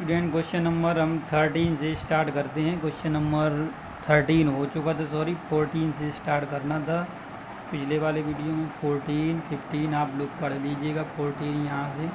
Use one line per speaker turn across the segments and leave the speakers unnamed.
Student question number हम 13 से start करते हैं। क्वेश्चन नंबर 13 हो चुका था, सॉरी 14 से स्टार्ट करना था पिछले वाले वीडियो में। 14 15 आप लोग पढ़ लीजिएगा। 14 यहाँ से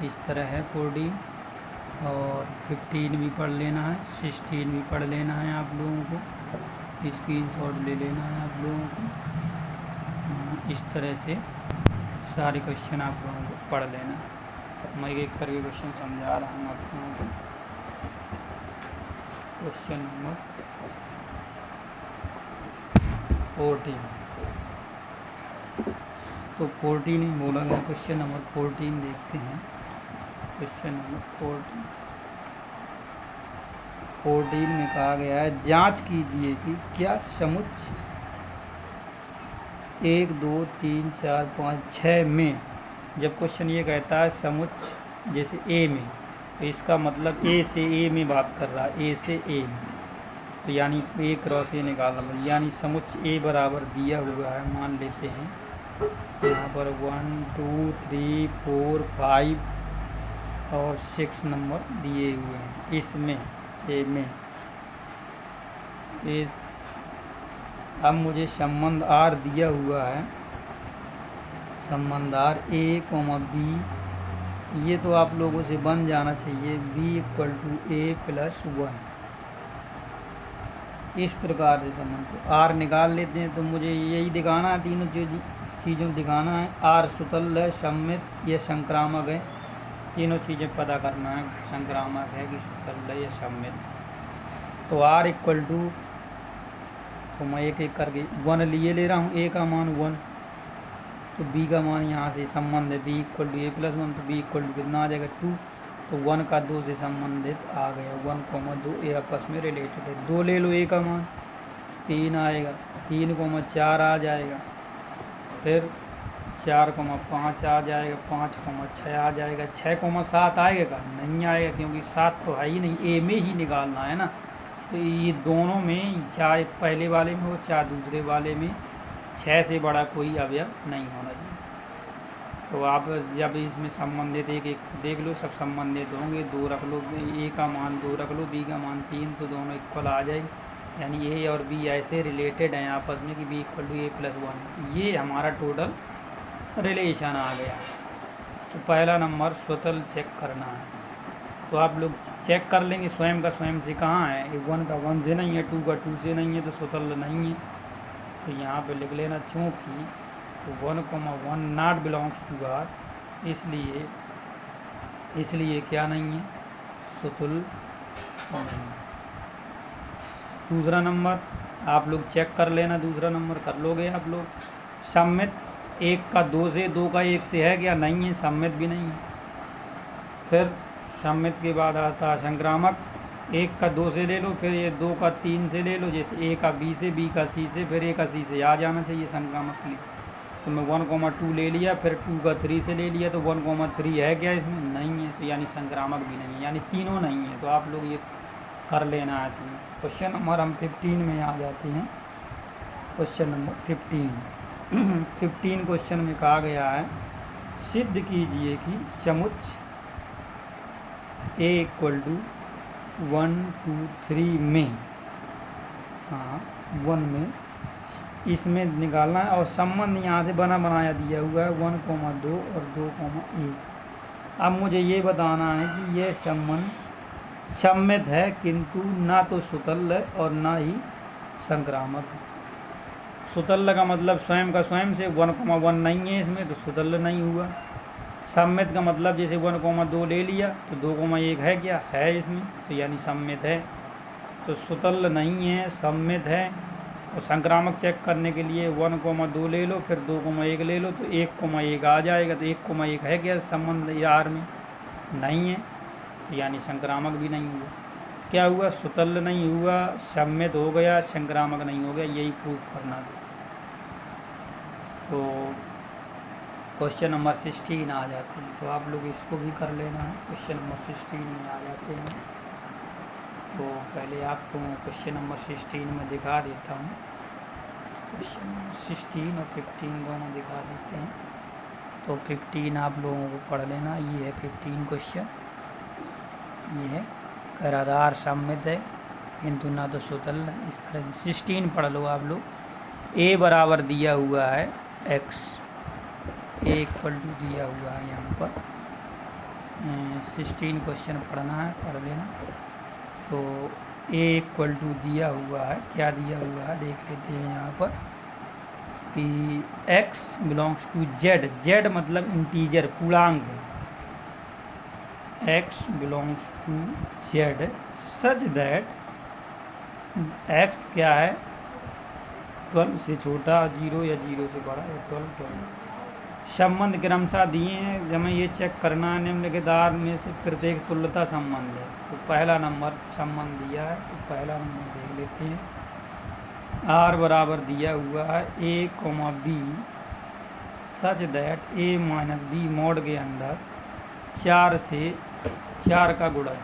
इस तरह है 14 और 15 भी पढ़ लेना है, 16 भी पढ़ लेना है आप लोगों को, स्क्रीनशॉट ले लेना है आप लोगों को। इस तरह से सारे क्वेश्चन आप लोगों को पढ़ लेना है। मैं एक करके क्वेश्चन समझा रहा हूँ आप लोगों को। क्वेश्चन नंबर 14, तो 14 ही बोला गया। क्वेश्चन नंबर 14 देखते हैं। क्वेश्चन नंबर 14 में कहा गया है, जांच कीजिए कि क्या समुच्चय 1 2 3 4 5 6 में, जब क्वेश्चन ये कहता है समुच्चय जैसे ए में, तो इसका मतलब ए से ए में बात कर रहा है, ए से ए में, तो यानी ए क्रॉस ए निकालना, यानी समुच्चय ए बराबर दिया हुआ है। मान लेते हैं यहाँ पर 1 2 3 4 5 और 6 नंबर दिए हुए हैं इसमें ए में। अब मुझे संबंध आर दिया हुआ है, संबंध आर ए कोमा बी, ये तो आप लोगों से बन जाना चाहिए, b = a + 1, इस प्रकार से संबंध। तो आर निकाल लेते हैं। तो मुझे यही दिखाना है, तीनों चीज़ों दिखाना है। आर सुतल है, सममित या संक्रामक है, तीनों चीज़ें पता करना है, संक्रामक है कि सुतल है या सममित। तो आर = तो मैं एक एक करके 1 लिए ले रहा हूँ, ए का मान 1, तो बी का मान यहाँ से संबंध है, b = a + 1, तो b = कितना आ जाएगा 2, तो 1 का 2 से संबंधित आ गया, 1, 2 ए आपस में रिलेटेड है। 2 ले लो, ए का मान 3 आएगा, 3, 4 आ जाएगा, फिर 4, 5 आ जाएगा, 5, 6 आ जाएगा, 6, 7 आएगा, नहीं आएगा क्योंकि 7 तो है ही नहीं, ए में ही निकालना है ना। तो ये दोनों में, चाहे पहले वाले में हो चाहे दूसरे वाले में, 6 से बड़ा कोई अवयव नहीं होना चाहिए। तो आप जब इसमें संबंधित एक एक देख लो, सब संबंधित होंगे। 2 रख लो, ए का मान 2 रख लो, बी का मान 3, तो दोनों इक्वल आ जाएगी, यानी ए और बी ऐसे रिलेटेड हैं आपस में कि b = a + 1। ये हमारा टोटल रिलेशन आ गया। तो पहला नंबर स्वतल चेक करना है, तो आप लोग चेक कर लेंगे स्वयं का स्वयं से, कहाँ है 1 का 1 से नहीं है, 2 का 2 से नहीं है, तो स्वतल नहीं है। तो यहाँ पे लिख लेना, चूँकि 1, 1 नॉट बिलोंग्स टू आर, इसलिए क्या नहीं है, स्वतुल नहीं। दूसरा नंबर आप लोग चेक कर लेना, दूसरा नंबर कर लोगे आप लोग। सममित 1 का 2 से, 2 का 1 से है क्या, नहीं है, सममित भी नहीं है। फिर सममित के बाद आता है संक्रामक, 1 का 2 से ले लो, फिर ये 2 का 3 से ले लो, जैसे ए का बी से, बी का सी से, फिर ए का सी से आ जाना चाहिए संक्रामक के लिए। तो मैं 1, 2 ले लिया, फिर 2 का 3 से ले लिया, तो 1, 3 है क्या इसमें, नहीं है, तो यानी संक्रामक भी नहीं है, यानी तीनों नहीं है। तो आप लोग ये कर लेना है। क्वेश्चन नंबर हम 15 में आ जाते हैं। क्वेश्चन नंबर 15 क्वेश्चन में कहा गया है, सिद्ध कीजिए कि समुच्चय a = 1 2 3 में, 1 में, इसमें निकालना है। और संबंध यहाँ से बनाया दिया हुआ है 1, 2 और 2, 1। अब मुझे ये बताना है कि यह संबंध सममित है, किंतु ना तो सुतल है और ना ही संक्रामक है। सुतल का मतलब स्वयं का स्वयं से, 1, 1 नहीं है इसमें, तो सुतल नहीं हुआ। सममित का मतलब जैसे 1, 2 ले लिया, तो 2, 1 है क्या, है इसमें, तो यानी सममित है। तो सुतल नहीं है, सममित है। और संक्रामक चेक करने के लिए 1, 2 ले लो, फिर 2, 1 ले लो, तो 1, 1 आ जाएगा। तो 1, 1 है क्या संबंध आर में, नहीं है, तो यानी संक्रामक भी नहीं हुआ। क्या हुआ, सुतल नहीं हुआ, सम्मित हो गया, संक्रामक नहीं हो गया, यही प्रूफ करना था। तो क्वेश्चन नंबर 16 आ जाते हैं, तो आप लोग इसको भी कर लेना है। क्वेश्चन नंबर 16 में आ जाते हैं, तो पहले आपको क्वेश्चन नंबर 16 में दिखा देता हूँ। क्वेश्चन नंबर 16 और 15 दोनों दिखा देते हैं। तो 15 आप लोगों को पढ़ लेना, ये है 15 क्वेश्चन। ये है, कह रहा था आर सममित है किंतु ना तो सुतल है। इस तरह से 16 पढ़ लो आप लोग। ए बराबर दिया हुआ है एक्स, ए इक्वल टू दिया हुआ है यहाँ पर 16 क्वेश्चन पढ़ना है, पढ़ लेना। तो ए इक्वल टू दिया हुआ है, क्या दिया हुआ है देख लेते हैं यहाँ पर कि x belongs to z, z मतलब इंटीजर पूर्णांक है, x belongs to z such that x क्या है 12 से छोटा, 0 या 0 से बड़ा है 12। संबंध क्रमशः दिए हैं, हमें ये चेक करना है निम्नलिखित आर में से प्रत्येक तुल्यता संबंध है। तो पहला नंबर संबंध दिया है, तो पहला नंबर देख लेते हैं। आर बराबर दिया हुआ है A comma B such that A minus B mod के अंदर 4 से 4 का गुणज,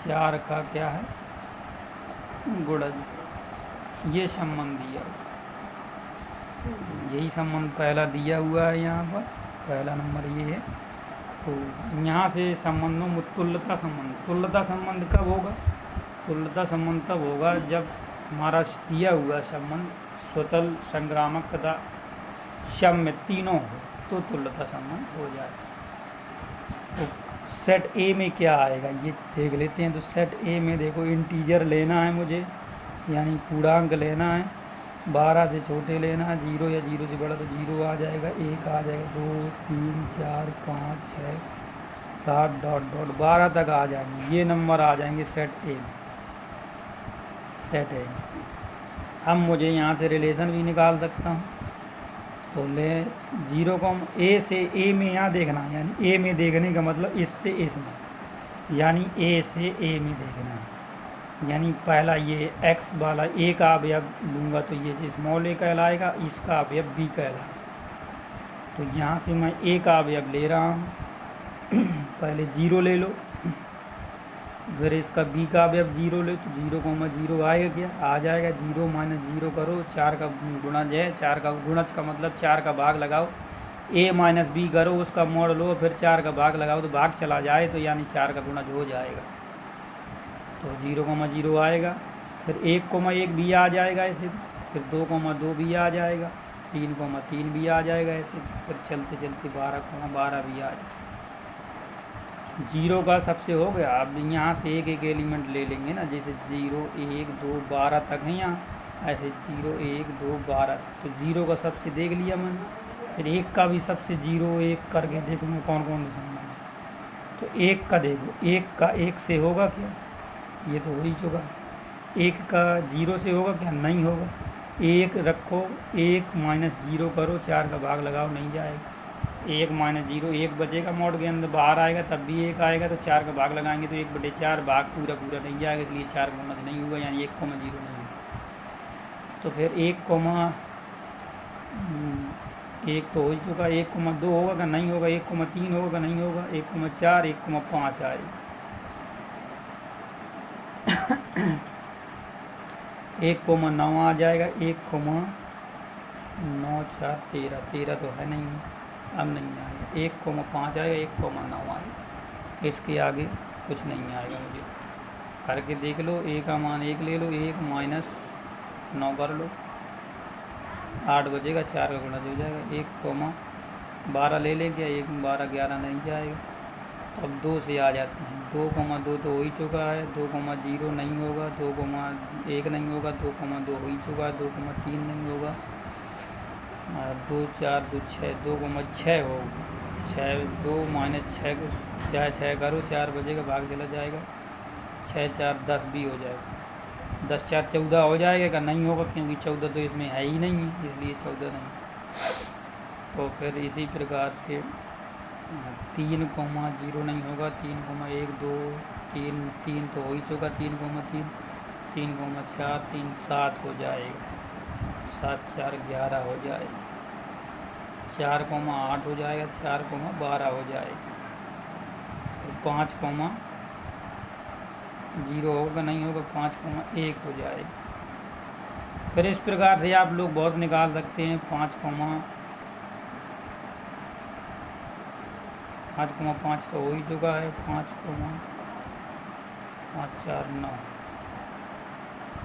4 का क्या है गुणज, ये संबंध दिया हुआ, यही संबंध पहला दिया हुआ है यहाँ पर, पहला नंबर ये है। तो यहाँ से संबंधों में तुल्यता संबंध, तुल्यता संबंध कब होगा, तुल्यता संबंध तब होगा जब हमारा दिया हुआ संबंध स्वतल, संक्रामक तथा सम्य तीनों हो, तो तुल्यता संबंध हो जाए। तो सेट ए में क्या आएगा ये देख लेते हैं। तो सेट ए में देखो इंटीजर लेना है मुझे, यानी पूर्णांक लेना है, 12 से छोटे लेना है, 0 या 0 से बड़ा तो 0 आ जाएगा, 1 आ जाएगा, 2 3 4 5 6 7 डॉट डॉट 12 तक आ जाएंगे, ये नंबर आ जाएंगे सेट ए में, सेट ए। अब मुझे यहाँ से रिलेशन भी निकाल सकता हूँ। तो ले 0 को ए से ए में यहाँ देखना है, यानी ए में देखने का मतलब इससे इसमें, यानी ए से ए में देखना है। यानी पहला ये x वाला ए का अवयव लूँगा तो ये स्मॉल ए कहलाएगा, इसका अवयव बी कहलाएगा। तो यहाँ से मैं ए का अवयव ले रहा हूँ, पहले 0 ले लो, फिर इसका बी का अवयव 0 ले, तो 0 को मैं 0 आएगा क्या, आ जाएगा, 0 माइनस 0 करो, 4 का गुणज है, 4 का गुणज का मतलब 4 का भाग लगाओ, ए माइनस बी करो, उसका मोड़ लो, फिर 4 का भाग लगाओ तो भाग चला जाए, तो यानी 4 का गुणज हो जाएगा। तो 0,0 आएगा, फिर 1,1 भी आ जाएगा ऐसे, फिर 2,2 भी आ जाएगा, 3,3 भी आ जाएगा ऐसे, फिर चलते चलते 12,12 भी आ जाएगा। 0 का सबसे हो गया। अब यहाँ से एक एक एलिमेंट ले लेंगे ना, जैसे 0 1 2 12 तक है यहाँ, ऐसे 0 1 2 12 तक। तो 0 का सबसे देख लिया मैंने, फिर 1 का भी सबसे 0 1 करके देखूँगा कौन कौन से संबंध। तो 1 का देखो, 1 का 1 से होगा क्या, ये तो हो ही चुका है। 1 का 0 से होगा क्या, नहीं होगा। 1 रखो, 1 माइनस 0 करो, 4 का भाग लगाओ, नहीं जाएगा। 1 माइनस 0 1 बचेगा, मोड के अंदर बाहर आएगा तब भी 1 आएगा, तो 4 का भाग लगाएंगे तो 1/4 भाग पूरा पूरा नहीं जाएगा, इसलिए 4 का गुणज नहीं होगा, यानी 1,0 नहीं होगा। तो फिर 1 तो हो ही चुका, 1,2 होगा कि नहीं होगा, 1,3 होगा कि नहीं होगा, 1,4 1,5 आएगा। 1,9 आ जाएगा, 1,9 4 13 13 तो है नहीं है, अब नहीं आएगा। 1,5 आएगा, 1,9 आएगा, इसके आगे कुछ नहीं आएगा। मुझे करके देख लो, ए का मान 1 ले लो, 1 माइनस 9 कर लो, 8 बचेगा, 4 का गुणज हो जाएगा। 1,12 ले लेंगे, 1 12 11 नहीं जाएगा। अब 2 से आ जाते हैं, 2,2 तो हो ही चुका है, 2,0 नहीं होगा, 2,1 नहीं होगा, 2,2 हो ही चुका है, 2,3 नहीं होगा, 2 4 2 6 2,6 होगा, 6 2 माइनस 6 6 करो, 4 बजेगा, भाग चला जाएगा, 6 4 10 भी हो जाएगा, 10 4 14 हो जाएगा का नहीं होगा, क्योंकि 14 तो इसमें है ही नहीं, इसलिए 14 नहीं। तो फिर इसी प्रकार से 3,0 नहीं होगा, 3,1 2 3 3 तो हो ही चुका, 3,3 3,4 3 7 हो जाएगा, 7 4 11 हो जाएगा, 4,8 हो जाएगा, 4,12 हो जाएगा, 5,0 होगा नहीं होगा, 5,1 हो जाएगा। फिर इस प्रकार से आप लोग बहुत निकाल सकते हैं। 5,5 तो हो ही चुका है, 5, 5 4 9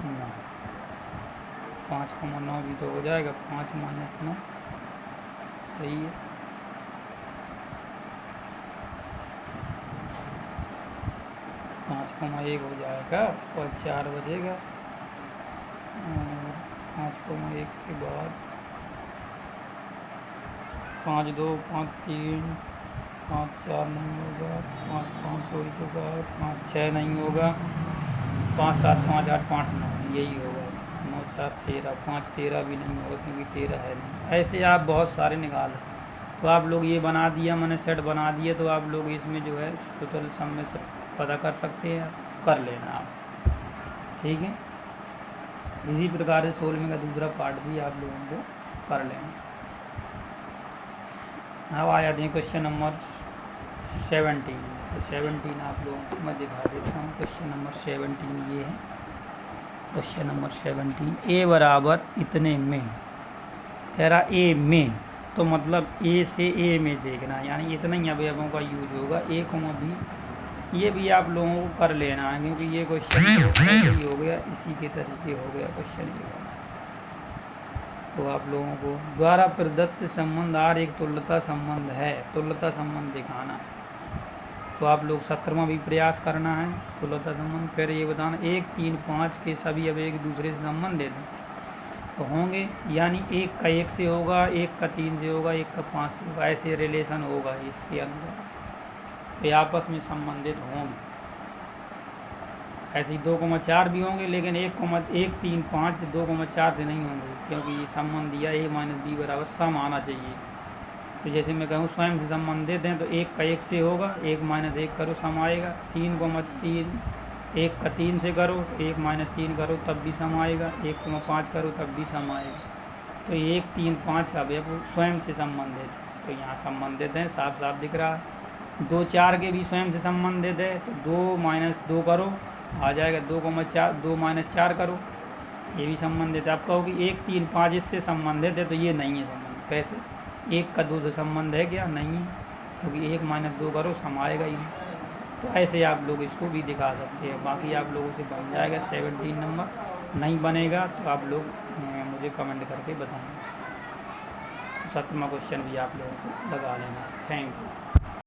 9 5,9 भी तो हो जाएगा, 5 - 9 सही है। 5,1 हो जाएगा और 4 बजेगा, और 5,1 के बाद 5 2 5 3 5 4 नहीं होगा, 5 5 हो ही चुका है, 5 6 नहीं होगा, 5 7 5 8 5 9 यही होगा, 9 4 13, 5 13 भी नहीं होगा क्योंकि 13 है नहीं। ऐसे आप बहुत सारे निकाल, तो आप लोग ये बना दिया, मैंने सेट बना दिया, तो आप लोग इसमें जो है सूत्र सम में से पता कर सकते हैं, कर लेना आप, ठीक है। इसी प्रकार से 16वें का दूसरा पार्ट भी आप लोगों को कर लेना। अब आ जाते हैं क्वेश्चन नंबर 17। तो 17 आप लोगों को मैं दिखा देता हूँ। क्वेश्चन नंबर 17 ये है। क्वेश्चन नंबर 17, ए बराबर इतने में, कह रहा ए में, तो मतलब ए से ए में देखना है, यानी इतना ही अवयवों का यूज होगा, ए कॉमा बी। ये भी आप लोगों को कर लेना है क्योंकि ये क्वेश्चन तो हो गया, इसी के तरीके हो गया क्वेश्चन ये वाला। तो आप लोगों को द्वारा प्रदत्त संबंध आर एक तुल्यता संबंध है, तुल्यता संबंध दिखाना। तो आप लोग 17वां भी प्रयास करना है, तुल्यता संबंध। फिर ये बताना 1 3 5 के सभी अब एक दूसरे से संबंध दे दें तो होंगे, यानी एक का 1 से होगा, एक का 3 से होगा, एक का 5 से होगा, ऐसे रिलेशन होगा इसके अंदर, ये आपस में संबंधित होंगे। ऐसे ही 2,4 भी होंगे, लेकिन 1 3 5 2,4 से नहीं होंगे क्योंकि ये संबंध दिया a - b बराबर सम आना चाहिए। तो जैसे मैं कहूँ स्वयं से संबंधित हैं, तो 1 का 1 से होगा, 1 - 1 करो सम आएगा, 3,3 1 का 3 से करो, 1 - 3 करो तब भी सम आएगा, 1,5 करो तब भी सम आएगा। तो 1 3 5 अवयव स्वयं से संबंधित, तो यहाँ संबंधित हैं, साफ साफ दिख रहा है। 2 4 के भी स्वयं से संबंधित है, तो 2 - 2 करो आ जाएगा, 2,4 2 - 4 करो, ये भी संबंधित है। आप कहोगे 1 3 5 इससे संबंधित है, तो ये नहीं है संबंध। कैसे? 1 का 2 से संबंध है क्या? नहीं है, क्योंकि 1 - 2 करो सम आएगा ही। तो ऐसे आप लोग इसको भी दिखा सकते हैं। बाकी आप लोगों से बन जाएगा 17 नंबर। नहीं बनेगा तो आप लोग मुझे कमेंट करके बताएं। 17वां क्वेश्चन भी आप लोगों को लगा लेना। Thank you.